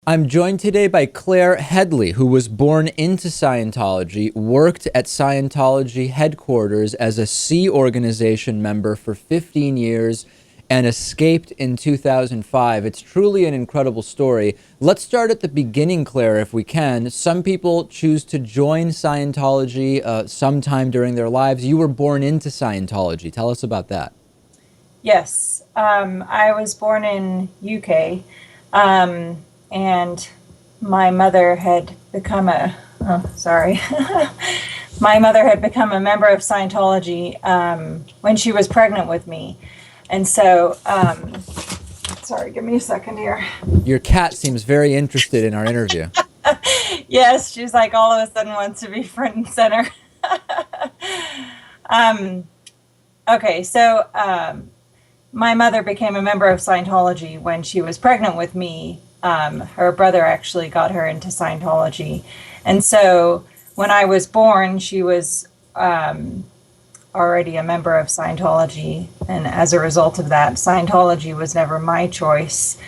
I'm joined today by Claire Headley, who was born into Scientology, worked at Scientology headquarters as a Sea Organization member for 15 years, and escaped in 2005. It's truly an incredible story. Let's start at the beginning, Claire, if we can. Some people choose to join Scientology sometime during their lives. You were born into Scientology. Tell us about that. Yes, I was born in UK, and my mother had become my mother had become a member of Scientology when she was pregnant with me, and so sorry, give me a second here. Your cat seems very interested in our interview. Yes, she's like all of a sudden wants to be front and center. um, okay, so my mother became a member of Scientology when she was pregnant with me. Her brother actually got her into Scientology. And so when I was born, she was already a member of Scientology. And as a result of that, Scientology was never my choice.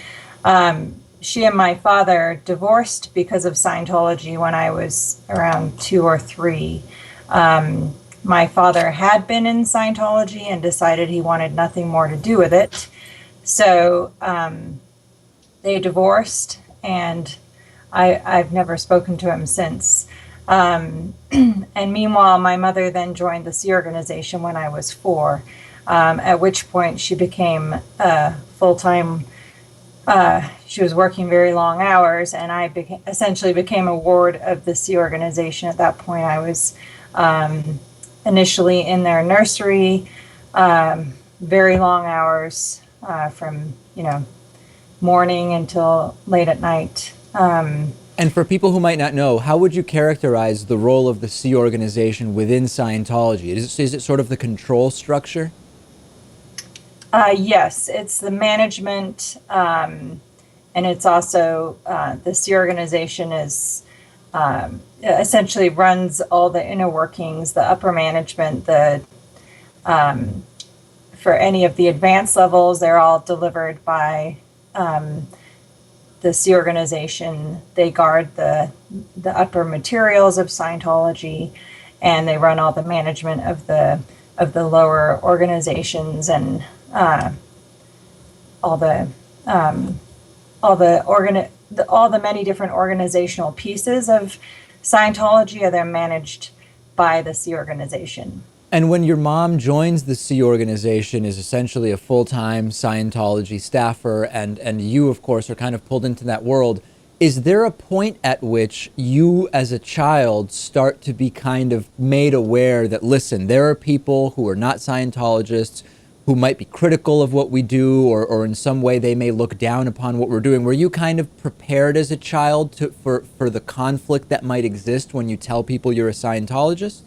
She and my father divorced because of Scientology when I was around 2 or 3. My father had been in Scientology and decided he wanted nothing more to do with it. So they divorced, and I've never spoken to him since. And meanwhile, my mother then joined the Sea Organization when I was 4, at which point she became full-time. She was working very long hours, and I essentially became a ward of the Sea Organization. At that point, I was initially in their nursery, very long hours, from morning until late at night. And for people who might not know, how would you characterize the role of the Sea Organization within Scientology? Is it sort of the control structure? Yes, it's the management, and it's also the Sea Organization is essentially runs all the inner workings, the upper management, the for any of the advanced levels, they're all delivered by the Sea Organization. They guard the upper materials of Scientology, and they run all the management of the lower organizations, and all the all the many different organizational pieces of Scientology are then managed by the Sea Organization. And when your mom joins the Sea Organization, is essentially a full-time Scientology staffer, and you, of course, are kind of pulled into that world, is there a point at which you, as a child, start to be kind of made aware that, listen, there are people who are not Scientologists who might be critical of what we do, or in some way they may look down upon what we're doing? Were you kind of prepared as a child for the conflict that might exist when you tell people you're a Scientologist?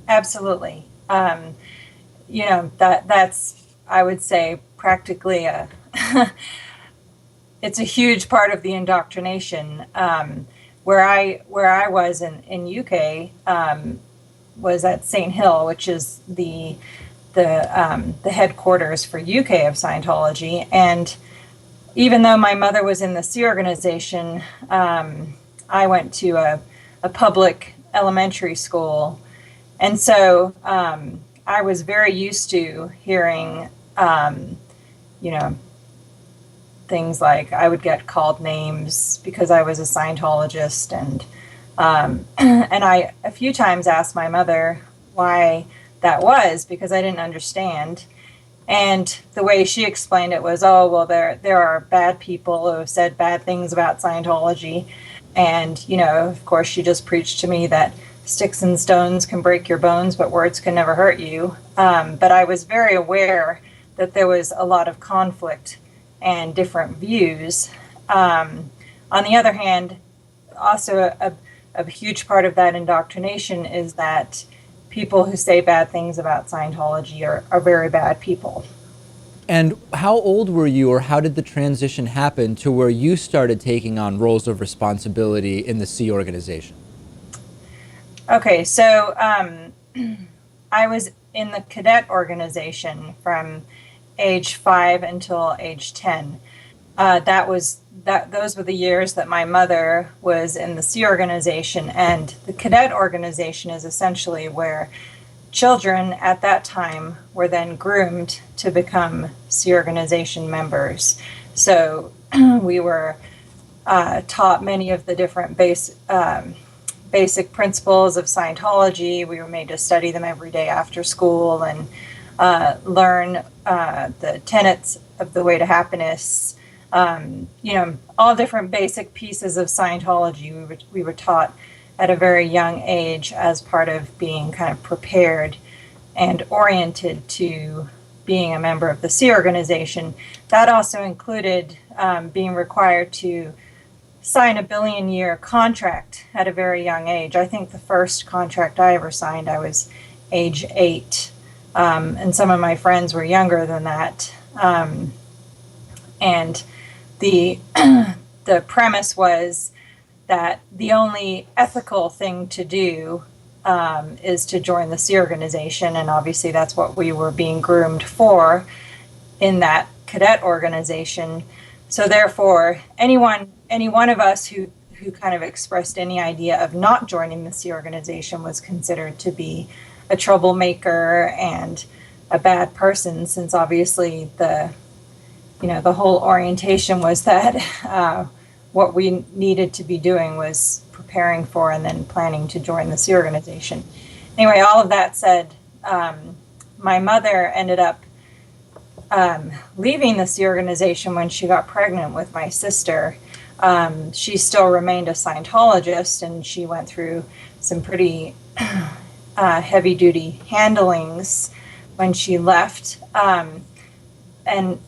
Absolutely. That's, I would say, practically it's a huge part of the indoctrination. Where I was in UK, was at St. Hill, which is the headquarters for UK of Scientology. And even though my mother was in the Sea Organization, I went to a public elementary school, and so I was very used to hearing, you know, things like I would get called names because I was a Scientologist, and and I a few times asked my mother why that was, because I didn't understand. And the way she explained it was, oh, well, there are bad people who have said bad things about Scientology. And, of course, she just preached to me that sticks and stones can break your bones, but words can never hurt you. But I was very aware that there was a lot of conflict and different views. On the other hand, also a huge part of that indoctrination is that people who say bad things about Scientology are very bad people. And how old were you, or how did the transition happen to where you started taking on roles of responsibility in the Sea Organization? Okay, so I was in the cadet organization from age 5 until age 10. those were the years that my mother was in the Sea Organization, and the cadet organization is essentially where children at that time were then groomed to become Sea Organization members. So we were taught many of the different basic principles of Scientology. We were made to study them every day after school and learn the tenets of the way to happiness. All different basic pieces of Scientology we were taught at a very young age as part of being kind of prepared and oriented to being a member of the Sea Organization. That also included being required to sign a billion-year contract at a very young age. I think the first contract I ever signed, I was age 8, and some of my friends were younger than that. And the the premise was that the only ethical thing to do is to join the Sea Organization, and obviously that's what we were being groomed for in that cadet organization. So therefore, any one of us who kind of expressed any idea of not joining the Sea Organization was considered to be a troublemaker and a bad person, since obviously the whole orientation was that what we needed to be doing was preparing for and then planning to join the Sea Organization. Anyway, all of that said, my mother ended up leaving the Sea Organization when she got pregnant with my sister. She still remained a Scientologist, and she went through some pretty heavy-duty handlings when she left. And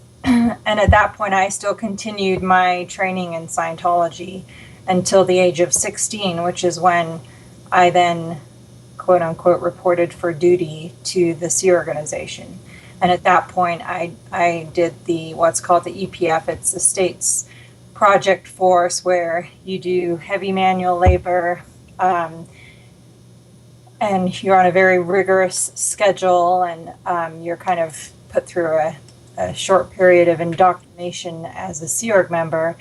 at that point, I still continued my training in Scientology until the age of 16, which is when I then, quote unquote, reported for duty to the Sea Organization. And at that point, I did what's called the EPF. It's the state's project force, where you do heavy manual labor, and you're on a very rigorous schedule, and you're kind of put through a short period of indoctrination as a Sea Org member.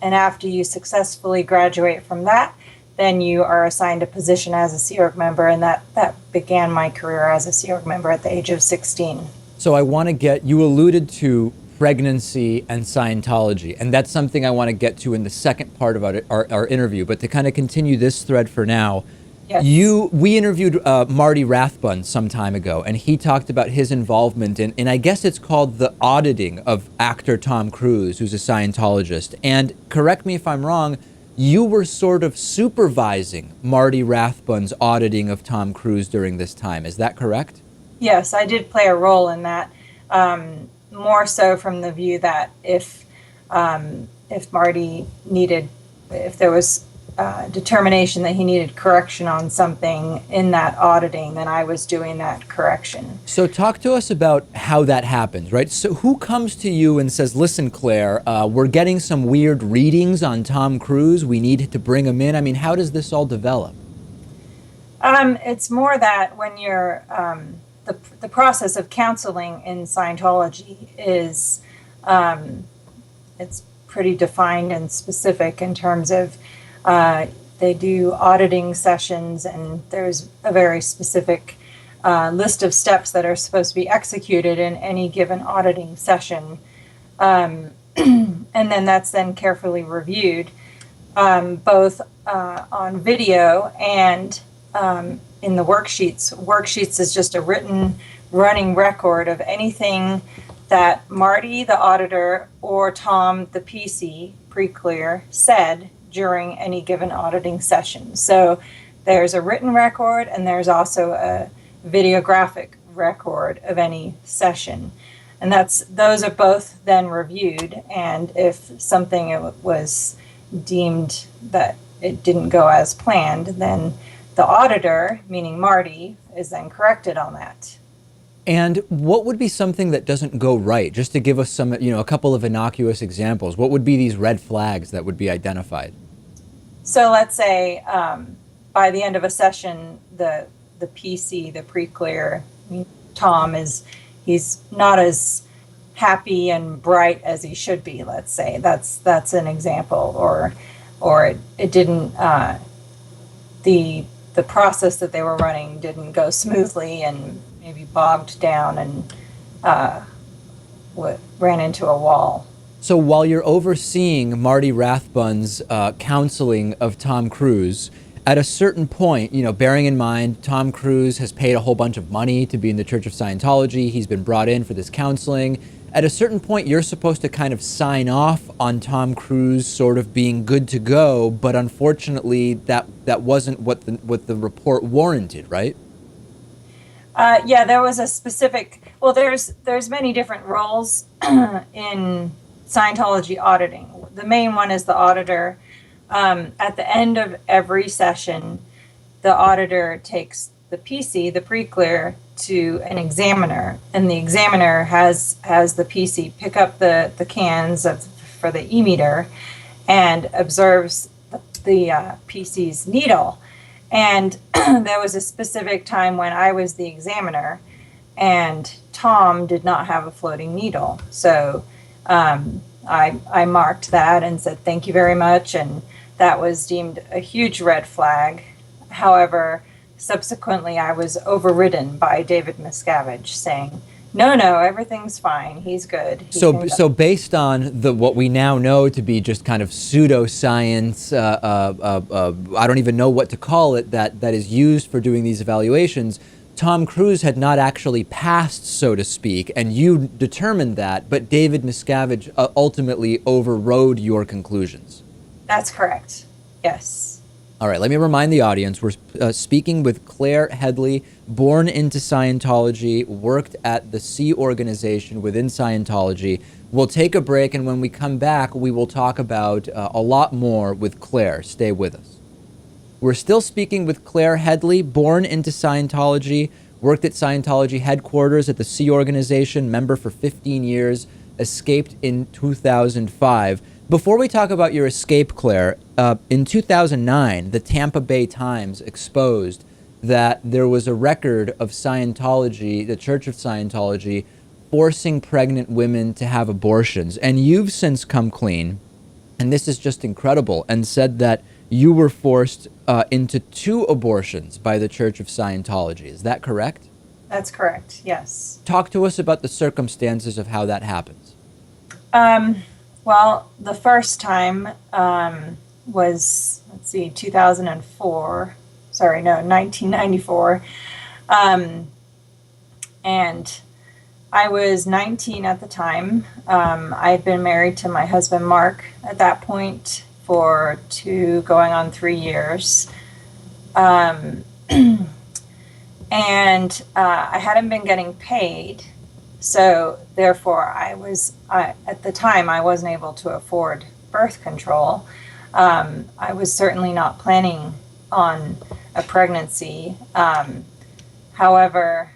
And after you successfully graduate from that, then you are assigned a position as a Sea Org member, and that began my career as a Sea Org member at the age of 16. So I want to you alluded to pregnancy and Scientology, and that's something I want to get to in the second part of our interview. But to kind of continue this thread for now, yes. We interviewed Marty Rathbun some time ago, and he talked about his involvement in I guess it's called the auditing of actor Tom Cruise, who's a Scientologist. And correct me if I'm wrong, you were sort of supervising Marty Rathbun's auditing of Tom Cruise during this time. Is that correct? Yes, I did play a role in that, more so from the view that if Marty if there was determination that he needed correction on something in that auditing, then I was doing that correction. So talk to us about how that happens, right? So who comes to you and says, listen, Claire, we're getting some weird readings on Tom Cruise. We need to bring him in. I mean, how does this all develop? It's more that when you're the process of counseling in Scientology is it's pretty defined and specific in terms of they do auditing sessions, and there's a very specific list of steps that are supposed to be executed in any given auditing session. And then that's then carefully reviewed, both on video and in the worksheets. Worksheets is just a written running record of anything that Marty, the auditor, or Tom, the PC, pre-clear, said during any given auditing session. So there's a written record, and there's also a videographic record of any session. And those are both then reviewed, and if something was deemed that it didn't go as planned, then the auditor, meaning Marty, is then corrected on that. And what would be something that doesn't go right? Just to give us some, a couple of innocuous examples. What would be these red flags that would be identified? So let's say by the end of a session, the PC, the pre-clear, Tom, he's not as happy and bright as he should be. Let's say that's an example, or it didn't the process that they were running didn't go smoothly and maybe bogged down and ran into a wall. So while you're overseeing Marty Rathbun's counseling of Tom Cruise, at a certain point, bearing in mind Tom Cruise has paid a whole bunch of money to be in the Church of Scientology, he's been brought in for this counseling. At a certain point, you're supposed to kind of sign off on Tom Cruise sort of being good to go, but unfortunately, that wasn't what the report warranted, right? Yeah, there was a specific. Well, there's many different roles in Scientology auditing. The main one is the auditor. At the end of every session, the auditor takes the PC, the pre-clear, to an examiner, and the examiner has the PC pick up the cans for the e-meter and observes the PC's needle. And there was a specific time when I was the examiner, and Tom did not have a floating needle. So I marked that and said, thank you very much. And that was deemed a huge red flag. However, subsequently, I was overridden by David Miscavige saying, no, everything's fine. He's good. So based on what we now know to be just kind of pseudoscience, I don't even know what to call it, that is used for doing these evaluations, Tom Cruise had not actually passed, so to speak, and you determined that, but David Miscavige ultimately overrode your conclusions. That's correct. Yes. All right, let me remind the audience, we're speaking with Claire Headley, born into Scientology, worked at the Sea Organization within Scientology. We'll take a break, and when we come back, we will talk about a lot more with Claire. Stay with us. We're still speaking with Claire Headley, born into Scientology, worked at Scientology headquarters at the Sea Organization, member for 15 years, escaped in 2005. Before we talk about your escape, Claire, in 2009, the Tampa Bay Times exposed that there was a record of Scientology, the Church of Scientology, forcing pregnant women to have abortions. And you've since come clean, and this is just incredible, and said that you were forced into 2 abortions by the Church of Scientology. Is that correct? That's correct, yes. Talk to us about the circumstances of how that happens. Well, the first time was, 1994. And I was 19 at the time. I had been married to my husband, Mark, at that point for 2 going on 3 years. And I hadn't been getting paid. So therefore, at the time, I wasn't able to afford birth control. I was certainly not planning on a pregnancy. However,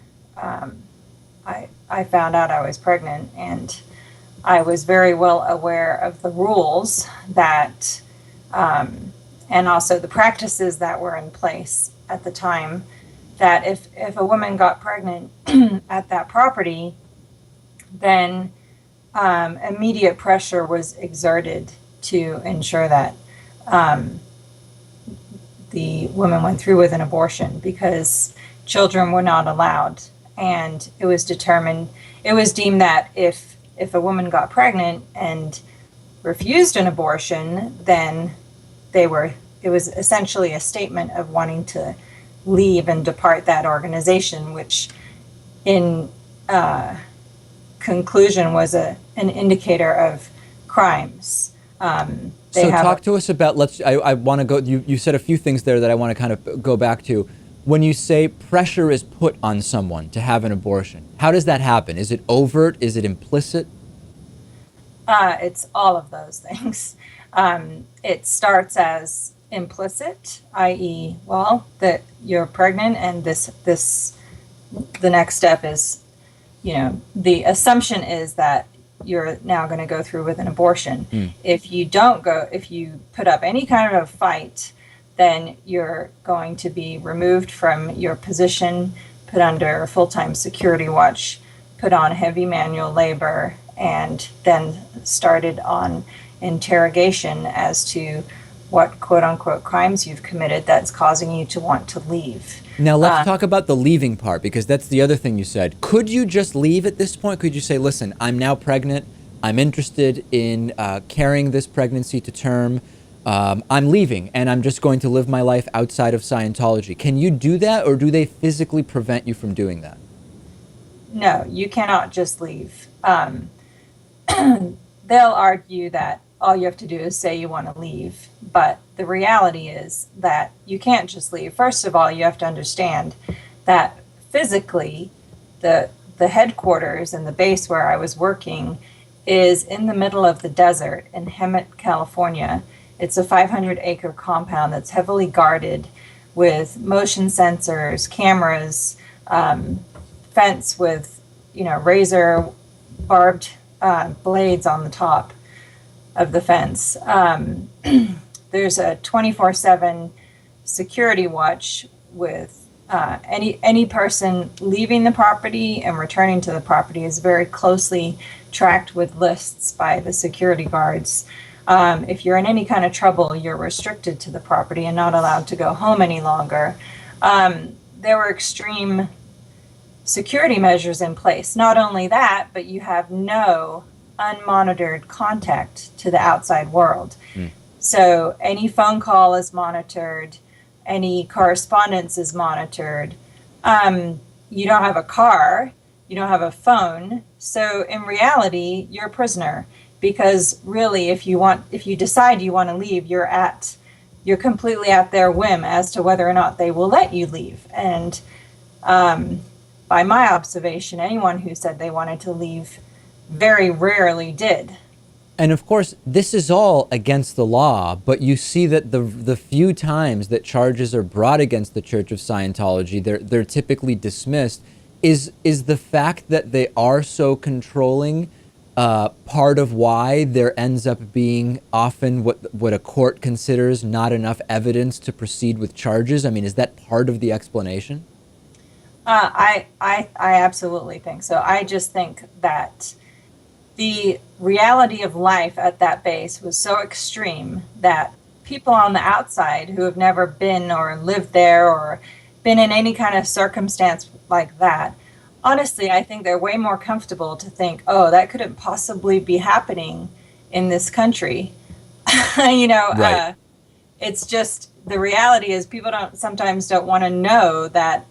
I found out I was pregnant, and I was very well aware of the rules that, and also the practices that were in place at the time, that if a woman got pregnant at that property, then immediate pressure was exerted to ensure that the woman went through with an abortion, because children were not allowed. And it was deemed that if a woman got pregnant and refused an abortion, then it was essentially a statement of wanting to leave and depart that organization, which in conclusion was an indicator of crimes. So talk to us about, I want to go, you said a few things there that I want to kind of go back to. When you say pressure is put on someone to have an abortion, how does that happen? Is it overt? Is it implicit? It's all of those things. It starts as implicit, i.e., that you're pregnant, and the next step is, the assumption is that you're now going to go through with an abortion. If you put up any kind of a fight, then you're going to be removed from your position, put under full-time security watch, put on heavy manual labor, and then started on interrogation as to what quote unquote crimes you've committed that's causing you to want to leave. Now let's talk about the leaving part, because that's the other thing you said. Could you just leave at this point? Could you say, listen, I'm now pregnant. I'm interested in carrying this pregnancy to term. I'm leaving and I'm just going to live my life outside of Scientology. Can you do that, or do they physically prevent you from doing that? No, you cannot just leave. They'll argue that all you have to do is say you want to leave. But the reality is that you can't just leave. First of all, you have to understand that physically, the headquarters and the base where I was working is in the middle of the desert in Hemet, California. It's a 500-acre compound that's heavily guarded with motion sensors, cameras, fence with, razor barbed blades on the top of the fence. There's a 24/7 security watch with any person leaving the property and returning to the property is very closely tracked with lists by the security guards. If you're in any kind of trouble, you're restricted to the property and not allowed to go home any longer. There were extreme security measures in place. Not only that, but you have no unmonitored contact to the outside world. So any phone call is monitored, any correspondence is monitored. You don't have a car, you don't have a phone. So in reality, you're a prisoner, because really, if you decide you want to leave, you're completely at their whim as to whether or not they will let you leave. And by my observation, anyone who said they wanted to leave very rarely did. And of course, this is all against the law, but you see that the few times that charges are brought against the Church of Scientology, they're typically dismissed. Is the fact that they are so controlling part of why there ends up being often what a court considers not enough evidence to proceed with charges? I mean, is that part of the explanation? I absolutely think so. I just think that the reality of life at that base was so extreme that people on the outside who have never been or lived there or been in any kind of circumstance like that, honestly, I think they're way more comfortable to think, oh, that couldn't possibly be happening in this country. Right. It's just, the reality is people sometimes don't want to know that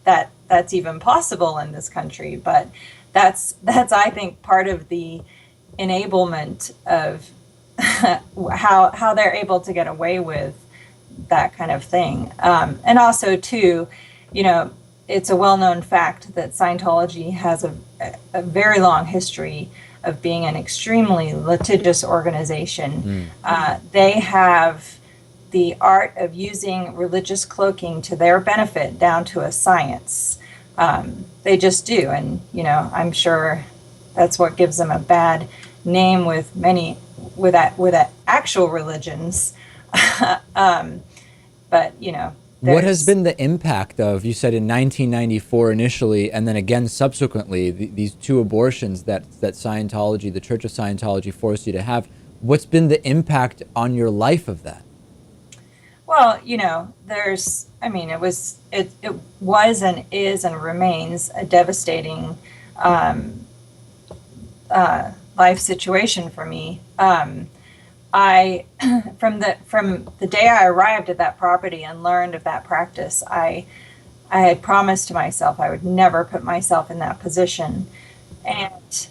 that's even possible in this country. But that's I think part of the enablement of how they're able to get away with that kind of thing. And also too, it's a well-known fact that Scientology has a very long history of being an extremely litigious organization. They have the art of using religious cloaking to their benefit down to a science. They just do. And, I'm sure that's what gives them a bad name with actual religions. But, what has been the impact of, you said in 1994 initially, and then again subsequently, these two abortions that Scientology, the Church of Scientology, forced you to have? What's been the impact on your life of that? Well, it was and is and remains a devastating life situation for me. I from the day I arrived at that property and learned of that practice, I had promised to myself I would never put myself in that position. And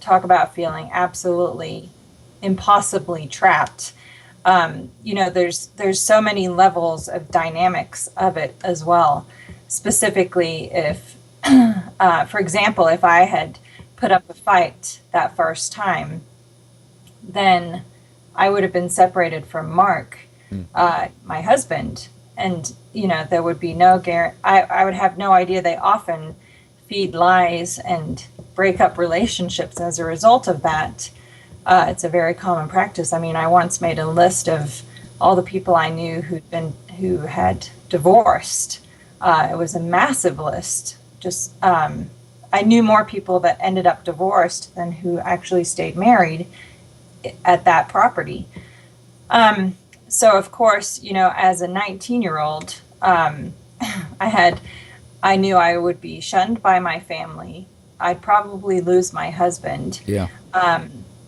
talk about feeling absolutely impossibly trapped. There's so many levels of dynamics of it as well. Specifically, if for example, if I had put up a fight that first time, then I would have been separated from Mark, my husband, and there would be no guarantee. I would have no idea. They often feed lies and break up relationships as a result of that. It's a very common practice. I mean, I once made a list of all the people I knew who had divorced. It was a massive list, just I knew more people that ended up divorced than who actually stayed married at that property. So of course, as a 19-year-old, I knew I would be shunned by my family. I'd probably lose my husband. Yeah.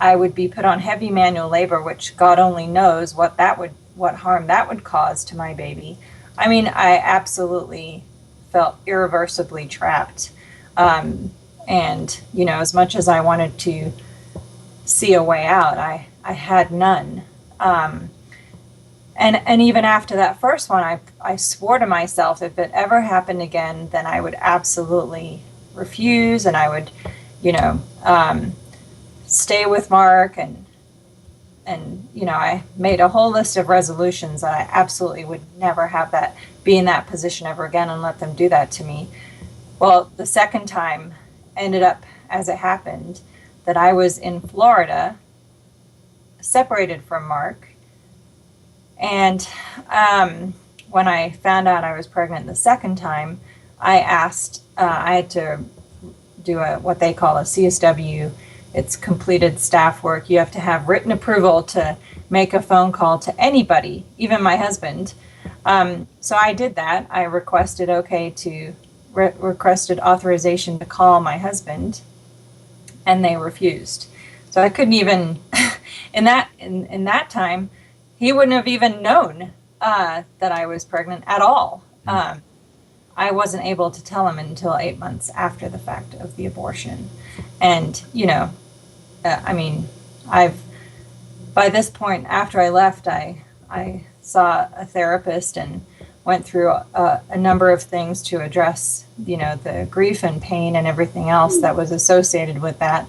I would be put on heavy manual labor, which God only knows what harm that would cause to my baby. I mean, I absolutely felt irreversibly trapped. And, as much as I wanted to see a way out, I had none. And even after that first one, I swore to myself, if it ever happened again, then I would absolutely refuse, and I would, stay with Mark, and I made a whole list of resolutions that I absolutely would never be in that position ever again and let them do that to me. Well, the second time ended up as it happened that I was in Florida, separated from Mark. And when I found out I was pregnant the second time, I had to do what they call a CSW. It's completed staff work. You have to have written approval to make a phone call to anybody, even my husband. So I did that. I requested requested authorization to call my husband, and they refused. So I couldn't even in that time, he wouldn't have even known that I was pregnant at all. I wasn't able to tell him until 8 months after the fact of the abortion. And, by this point, after I left, I saw a therapist and went through a number of things to address, the grief and pain and everything else that was associated with that.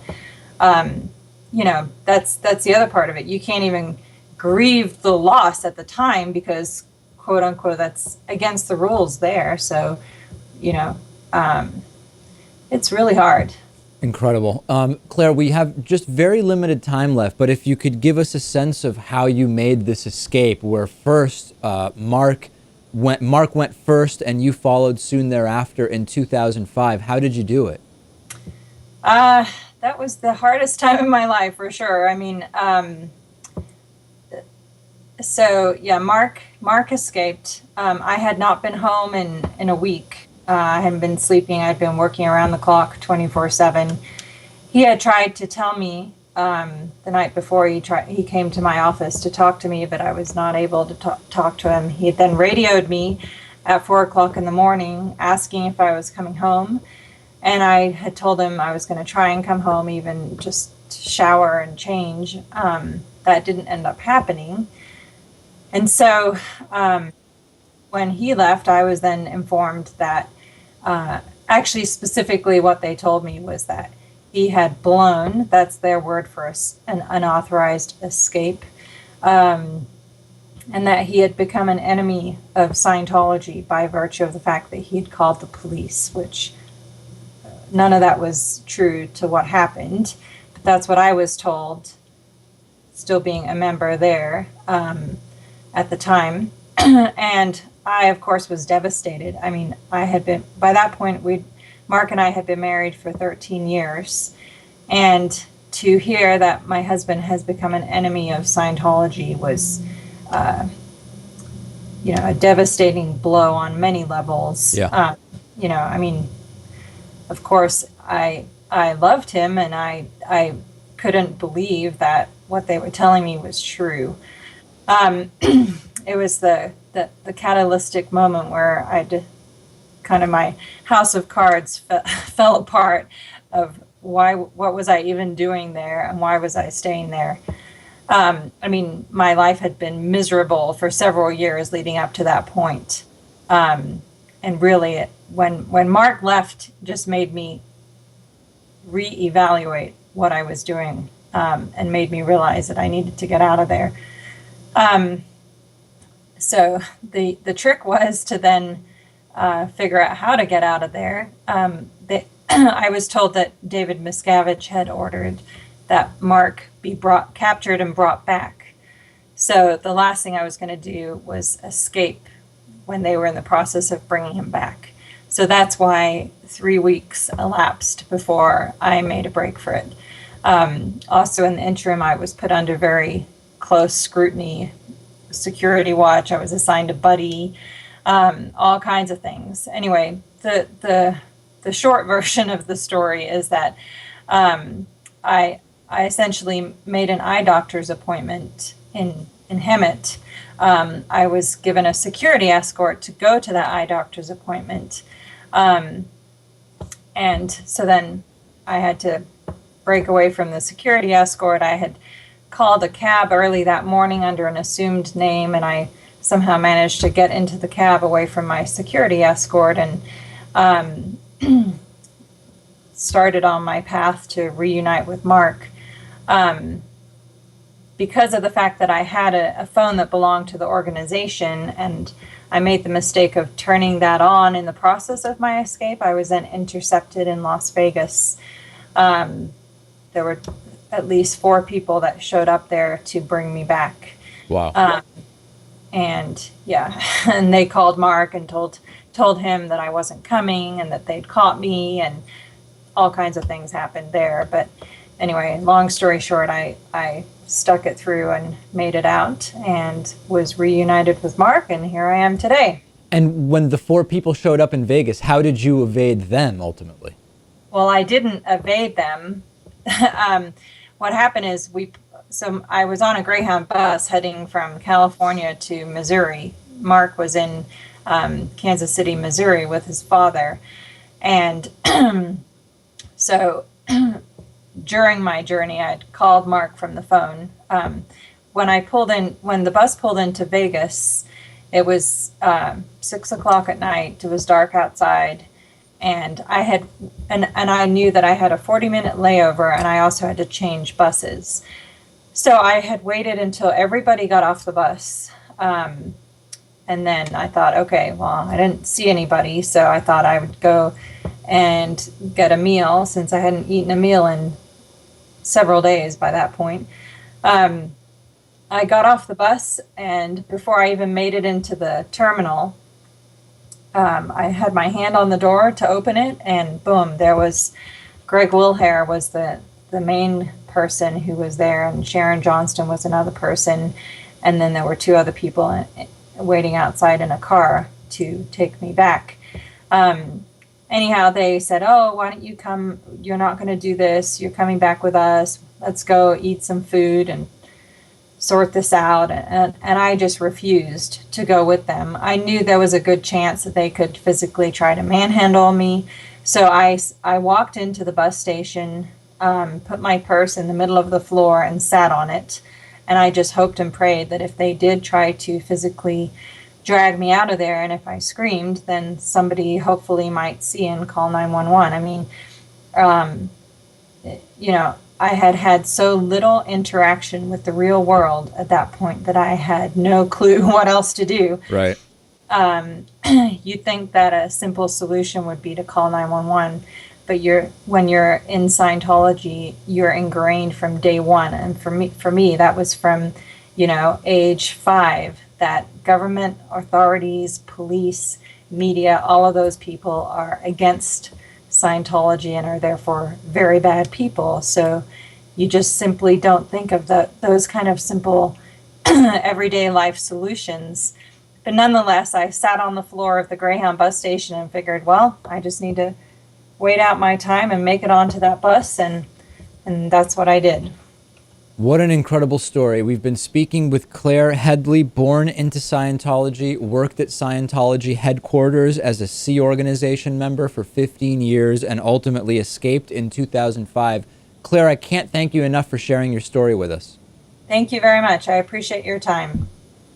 That's the other part of it. You can't even grieve the loss at the time because, quote unquote, that's against the rules there. So, it's really hard. Incredible. Claire, we have just very limited time left, but if you could give us a sense of how you made this escape, where first Mark went first and you followed soon thereafter in 2005. How did you do it? That was the hardest time in my life, for sure. I mean, Mark escaped. I had not been home in a week. I hadn't been sleeping. I'd been working around the clock 24/7. He had tried to tell me the night before he came to my office to talk to me, but I was not able to talk to him. He had then radioed me at 4 o'clock in the morning asking if I was coming home. And I had told him I was going to try and come home, even just shower and change. That didn't end up happening. And so when he left, I was then informed that actually specifically what they told me was that he had blown, that's their word for an unauthorized escape, and that he had become an enemy of Scientology by virtue of the fact that he had called the police, which none of that was true to what happened. But that's what I was told, still being a member there at the time. And I, of course, was devastated. I mean, by that point, Mark and I had been married for 13 years. And to hear that my husband has become an enemy of Scientology was, a devastating blow on many levels. Yeah. Of course, I loved him, and I couldn't believe that what they were telling me was true. It was the catalytic moment where my house of cards fell apart of what was I even doing there, and why was I staying there? My life had been miserable for several years leading up to that point. And really, when Mark left, just made me reevaluate what I was doing, and made me realize that I needed to get out of there. So the trick was to then figure out how to get out of there. I was told that David Miscavige had ordered that Mark be captured and brought back. So the last thing I was going to do was escape when they were in the process of bringing him back. So that's why 3 weeks elapsed before I made a break for it. Also, in the interim, I was put under very close scrutiny, security watch. I was assigned a buddy, all kinds of things. Anyway, the short version of the story is that I essentially made an eye doctor's appointment in Hemet. I was given a security escort to go to that eye doctor's appointment. And so then I had to break away from the security escort. I had called a cab early that morning under an assumed name, and I somehow managed to get into the cab away from my security escort and started on my path to reunite with Mark. Because of the fact that I had a phone that belonged to the organization, and I made the mistake of turning that on in the process of my escape, I was then intercepted in Las Vegas. There were at least 4 people that showed up there to bring me back. Wow. And yeah, and they called Mark and told him that I wasn't coming and that they'd caught me, and all kinds of things happened there. But anyway, long story short, I stuck it through and made it out and was reunited with Mark, and here I am today. And when the 4 people showed up in Vegas, how did you evade them ultimately? Well, I didn't evade them. What happened is I was on a Greyhound bus heading from California to Missouri. Mark was in Kansas City, Missouri with his father. And so during my journey, I'd called Mark from the phone. When the bus pulled into Vegas, it was 6 o'clock at night. It was dark outside. And I knew that I had a 40-minute layover, and I also had to change buses. So I had waited until everybody got off the bus. And then I thought, okay, well, I didn't see anybody, so I thought I would go and get a meal, since I hadn't eaten a meal in several days by that point. I got off the bus, and before I even made it into the terminal, I had my hand on the door to open it, and boom, there was Greg Wilhair was the main person who was there, and Sharon Johnston was another person, and then there were 2 other people waiting outside in a car to take me back. Anyhow, they said, oh, why don't you come? You're not going to do this. You're coming back with us. Let's go eat some food and sort this out. And I just refused to go with them. I knew there was a good chance that they could physically try to manhandle me. So I walked into the bus station, put my purse in the middle of the floor and sat on it. And I just hoped and prayed that if they did try to physically drag me out of there, and if I screamed, then somebody hopefully might see and call 911. I mean, I had so little interaction with the real world at that point that I had no clue what else to do. Right. You'd think that a simple solution would be to call 911, but when you're in Scientology, you're ingrained from day one. And for me, that was from, age 5, that government authorities, police, media, all of those people are against Scientology and are therefore very bad people. So you just simply don't think of those kind of simple everyday life solutions. But nonetheless, I sat on the floor of the Greyhound bus station and figured, well, I just need to wait out my time and make it onto that bus, and that's what I did. What an incredible story. We've been speaking with Claire Headley, born into Scientology, worked at Scientology headquarters as a Sea Organization member for 15 years, and ultimately escaped in 2005. Claire, I can't thank you enough for sharing your story with us. Thank you very much. I appreciate your time.